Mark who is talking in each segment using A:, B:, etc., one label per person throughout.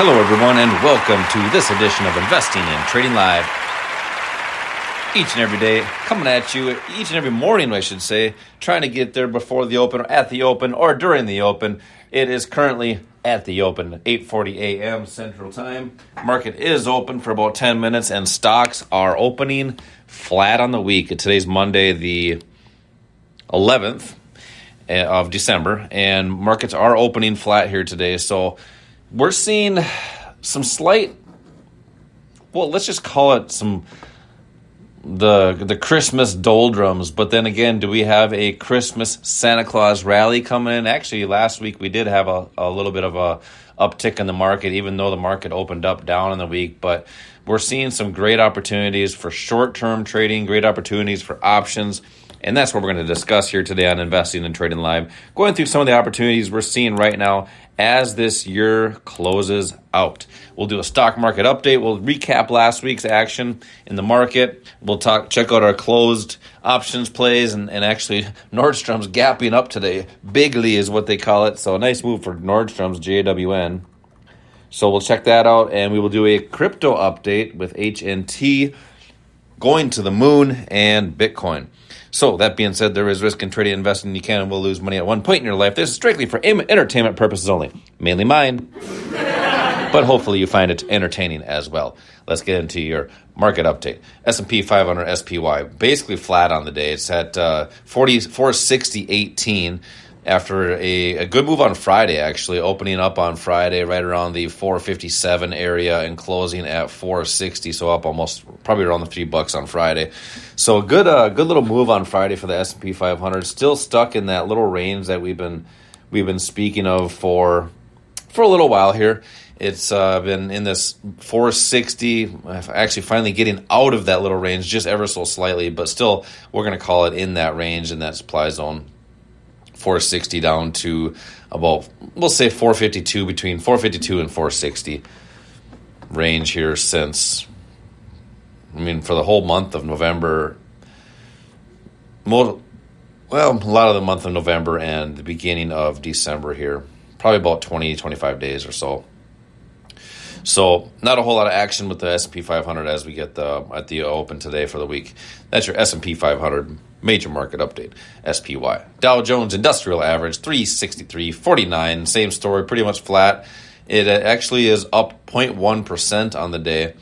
A: Hello, everyone, and welcome to this edition of Investing and Trading Live. Each and every day, coming at you, each and every morning, I should say, trying to get there before the open, or at the open, or during the open. It is currently at the open, 8:40 a.m. Central Time. Market is open for about 10 minutes, and stocks are opening flat on the week. Today's Monday, the 11th of December, and markets are opening flat here today. So we're seeing some slight, well, let's just call it the Christmas doldrums. But then again, do we have a Christmas Santa Claus rally coming in? Actually, last week we did have a little bit of a uptick in the market, even though the market opened up down in the week. But we're seeing some great opportunities for short-term trading, great opportunities for options. And that's what we're going to discuss here today on Investing and Trading Live, going through some of the opportunities we're seeing right now as this year closes out. We'll do a stock market update. We'll recap last week's action in the market. We'll check out our closed options plays, and actually Nordstrom's gapping up today. Bigly is what they call it. So a nice move for Nordstrom's, JWN. So we'll check that out, and we will do a crypto update with HNT going to the moon and Bitcoin. So, that being said, there is risk in trading and investing. You can and will lose money at one point in your life. This is strictly for entertainment purposes only. Mainly mine. But hopefully you find it entertaining as well. Let's get into your market update. S&P 500 SPY, basically flat on the day. It's at 460.18 after a good move on Friday, actually. Opening up on Friday right around the 457 area and closing at 460, so up almost probably around the $3 on Friday. So a good little move on Friday for the S&P 500. Still stuck in that little range that we've been speaking of for a little while here. It's been in this 460, actually finally getting out of that little range just ever so slightly, but still we're going to call it in that range, in that supply zone. 460 down to about, we'll say 452, between 452 and 460 range here since, for the whole month of November, a lot of the month of November and the beginning of December here, probably about 20, 25 days or so. So not a whole lot of action with the S&P 500 as we get at the open today for the week. That's your S&P 500 major market update, SPY. Dow Jones Industrial Average, 363.49. Same story, pretty much flat. It actually is up 0.1% on the day,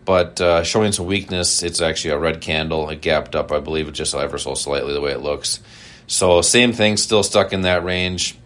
A: but showing some weakness. It's actually a red candle. It gapped up, I believe, just ever so slightly the way it looks. So same thing, still stuck in that range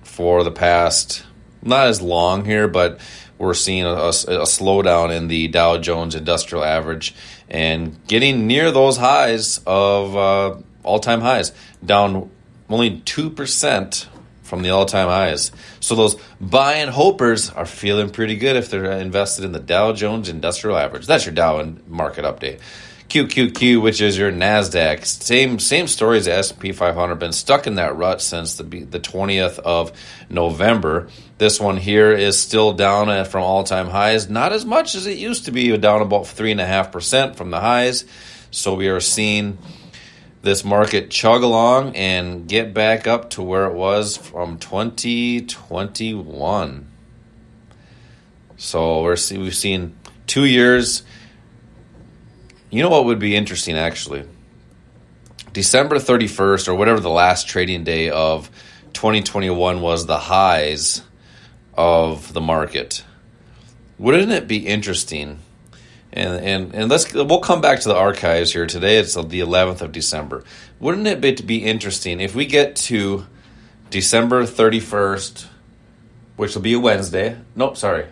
A: for the past, not as long here, but we're seeing a slowdown in the Dow Jones Industrial Average and getting near those highs of all-time highs, down only 2% from the all-time highs. So those buy and hopers are feeling pretty good if they're invested in the Dow Jones Industrial Average. That's your Dow market update. QQQ, which is your NASDAQ, same story as the S&P 500, been stuck in that rut since the 20th of November. This one here is still down from all-time highs, not as much as it used to be, down about 3.5% from the highs. So we are seeing this market chug along and get back up to where it was from 2021. So we've seen 2 years. You know what would be interesting, actually? December 31st, or whatever the last trading day of 2021 was, the highs of the market. Wouldn't it be interesting? And we'll come back to the archives here. Today it's the 11th of December. Wouldn't it be interesting if we get to December 31st, which will be a Wednesday? No, sorry.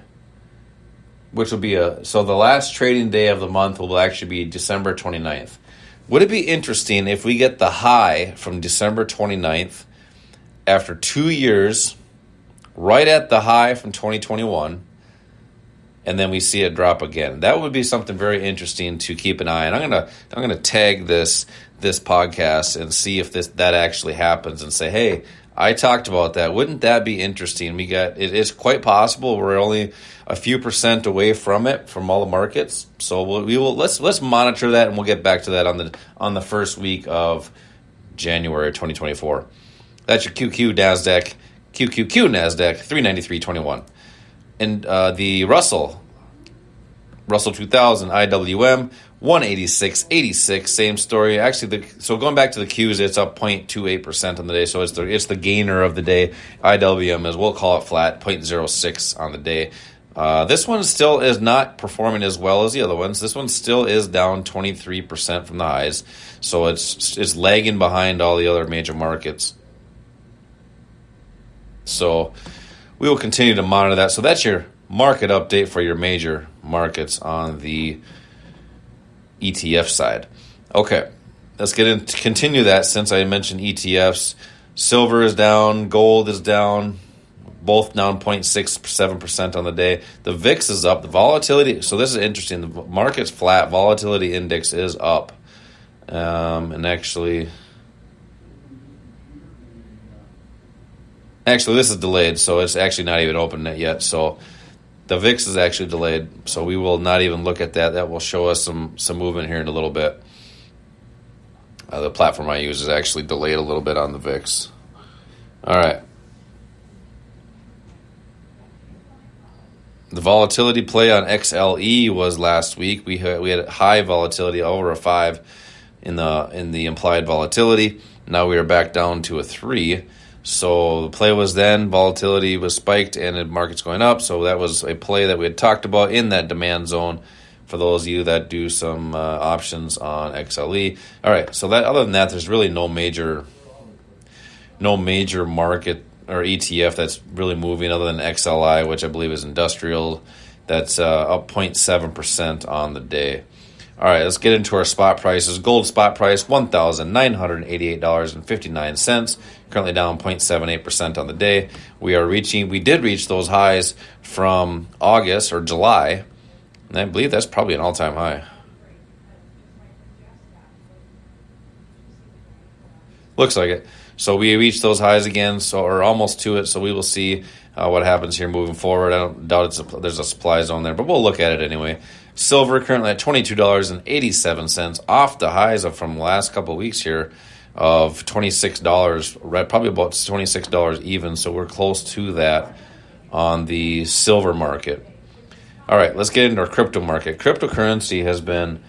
A: Which will be so the last trading day of the month will actually be December 29th. Would it be interesting if we get the high from December 29th after 2 years, right at the high from 2021, and then we see it drop again? That would be something very interesting to keep an eye on. I'm gonna tag this podcast and see if that actually happens and say, hey, I talked about that. Wouldn't that be interesting? It is quite possible. We're only a few percent away from it, from all the markets. So let's monitor that, and we'll get back to that on the first week of January 2024. That's your QQQ NASDAQ 393.21. And the Russell 2000 IWM 186.86, same story. Actually, so going back to the Qs, it's up 0.28% on the day. So it's the gainer of the day. IWM, as we'll call it, flat 0.06 on the day. This one still is not performing as well as the other ones. This one still is down 23% from the highs. So it's lagging behind all the other major markets. So we will continue to monitor that. So that's your market update for your major markets on the ETF side. Okay, let's continue that since I mentioned ETFs. Silver is down, gold is down, both down 0.67% on the day. The VIX is up. The volatility, so this is interesting. The market's flat. Volatility index is up. And actually, this is delayed, so it's actually not even open yet. So the VIX is actually delayed, so we will not even look at that. That will show us some movement here in a little bit. The platform I use is actually delayed a little bit on the VIX. All right. The volatility play on XLE was last week. We had high volatility, over a 5 in the implied volatility. Now we are back down to a 3. So the play was then volatility was spiked and the market's going up. So that was a play that we had talked about in that demand zone for those of you that do some options on XLE. All right. So that other than that, there's really no major market or ETF that's really moving other than XLI, which I believe is industrial. That's up 0.7% on the day. All right, let's get into our spot prices. Gold spot price, $1,988.59, currently down 0.78% on the day. We did reach those highs from August or July, and I believe that's probably an all-time high. Looks like it. So we reached those highs again, or almost to it, so we will see what happens here moving forward. I don't doubt there's a supply zone there, but we'll look at it anyway. Silver currently at $22.87, off the highs from the last couple of weeks here of $26, probably about $26 even, so we're close to that on the silver market. All right, let's get into our crypto market. Cryptocurrency has been,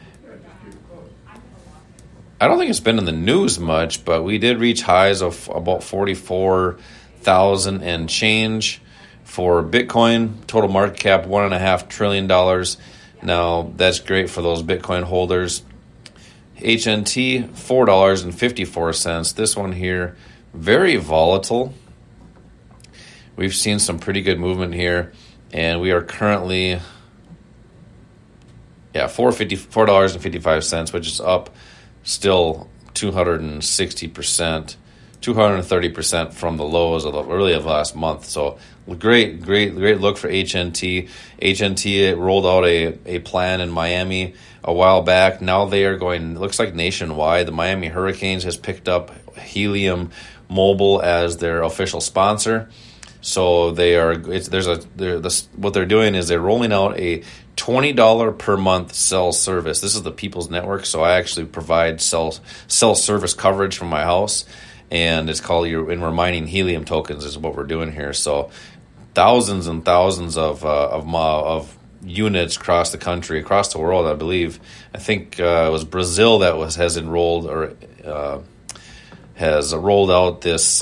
A: I don't think it's been in the news much, but we did reach highs of about 44,000 and change for Bitcoin. Total market cap, $1.5 trillion. Now, that's great for those Bitcoin holders. HNT, $4.54. This one here, very volatile. We've seen some pretty good movement here, and we are currently, $4.55, which is up still 260%, 230% from the lows of of last month. So great look for HNT. HNT rolled out a plan in Miami a while back. Now they are going, looks like nationwide. The Miami Hurricanes has picked up Helium Mobile as their official sponsor. So what they're doing is they're rolling out a $20 per month cell service. This is the People's Network, so I actually provide cell service coverage from my house, and it's called and we're mining helium tokens is what we're doing here. So thousands and thousands of units across the country, across the world, I believe. I think it was Brazil that has enrolled or has rolled out this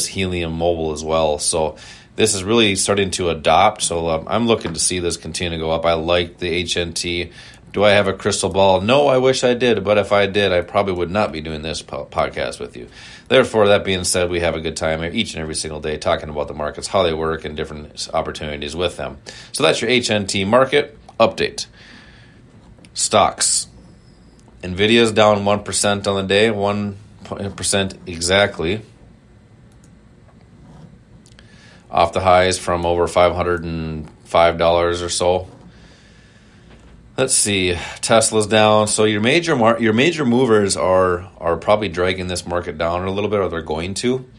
A: helium mobile as well. So this is really starting to adopt. So I'm looking to see this continue to go up. I like the HNT. Do I have a crystal ball? No, I wish I did. But if I did, I probably would not be doing this podcast with you. Therefore, that being said, we have a good time each and every single day talking about the markets, how they work, and different opportunities with them. So that's your HNT market update. Stocks. NVIDIA is down 1% on the day, 1% exactly. Off the highs from over $505 or so. Let's see. Tesla's down. So your major movers are probably dragging this market down a little bit, or they're going to.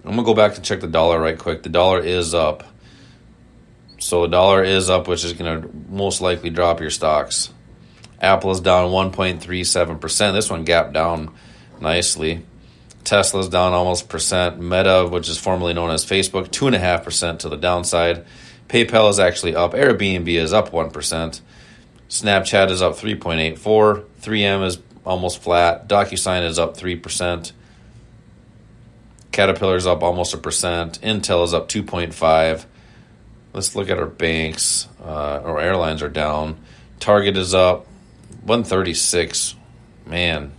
A: I'm going to go back and check the dollar right quick. The dollar is up. So the dollar is up, which is going to most likely drop your stocks. Apple is down 1.37%. This one gapped down nicely. Tesla's down almost percent. Meta, which is formerly known as Facebook, 2.5% to the downside. PayPal is actually up. Airbnb is up 1%. Snapchat is up 3.84. 3M is almost flat. DocuSign is up 3%. Caterpillar is up almost 1%. Intel is up 2.5%. Let's look at our banks. Our airlines are down. Target is up 136. Man.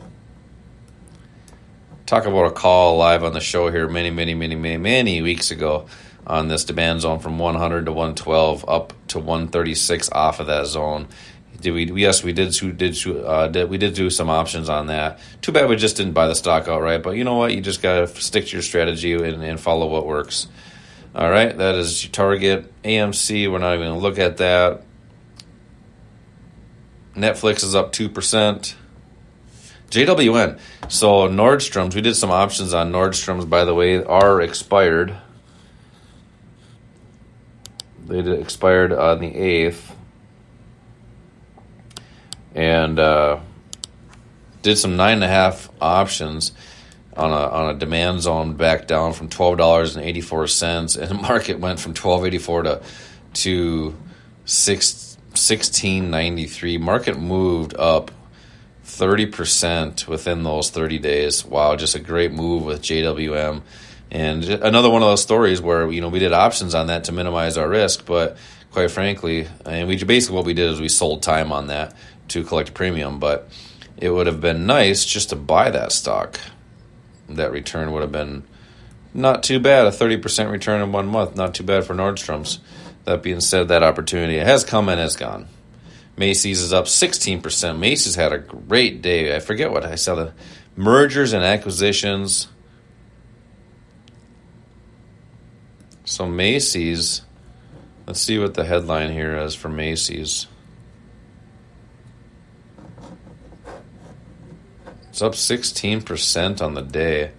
A: Talk about a call live on the show here many weeks ago on this demand zone from 100 to 112 up to 136 off of that zone. We did do some options on that. Too bad we just didn't buy the stock outright, but you know what? You just got to stick to your strategy and follow what works. All right, that is your target. AMC, we're not even going to look at that. Netflix is up 2%. JWN. So Nordstrom's, we did some options on Nordstrom's, by the way, are expired. They expired on the 8th. And did some 9.5 options on a demand zone back down from $12.84, and the market went from $12.84 to $16.93. Market moved up 30% within those 30 days. Wow, just a great move with JWM. And another one of those stories where, we did options on that to minimize our risk, but quite frankly, and what we did is we sold time on that to collect a premium, but it would have been nice just to buy that stock. That return would have been not too bad. A 30% return in 1 month, not too bad for Nordstrom's. That being said, that opportunity has come and has gone. Macy's is up 16%. Macy's had a great day. I forget what I saw. The mergers and acquisitions. So Macy's, let's see what the headline here is for Macy's. It's up 16% on the day.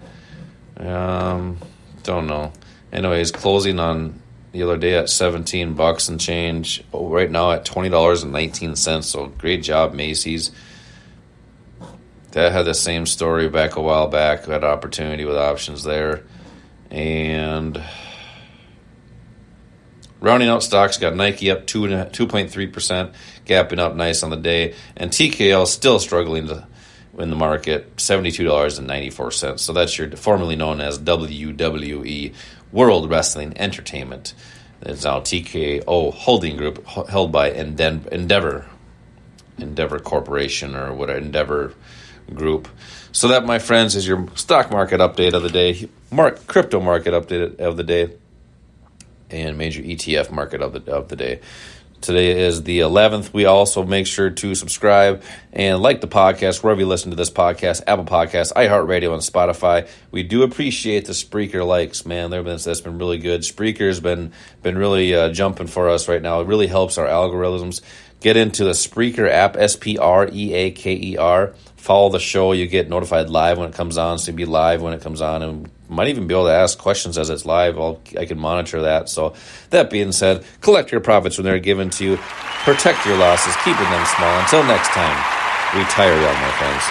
A: Don't know. Anyways, closing on the other day at $17 and change. Right now at $20.19. So great job, Macy's. That had the same story back a while back. We had opportunity with options there. And rounding out stocks, got Nike up 2.3%, gapping up nice on the day. And TKL still struggling in the market, $72.94. So that's your formerly known as WWE, World Wrestling Entertainment. It's now TKO Holding Group, held by Endeavor Corporation, or what, Endeavor Group. So that, my friends, is your stock market update of the day, crypto market update of the day, and major ETF market of the day. Today is the 11th. We also make sure to subscribe and like the podcast wherever you listen to this podcast, Apple Podcasts, iHeartRadio, and Spotify. We do appreciate the Spreaker likes, man. That's been really good. Spreaker's been really jumping for us right now. It really helps our algorithms. Get into the Spreaker app, Spreaker. Follow the show. You get notified live when it comes on, so you'll be live when it comes on, and might even be able to ask questions as it's live. I can monitor that. So that being said, collect your profits when they're given to you. Protect your losses, keeping them small. Until next time, retire young, my friends.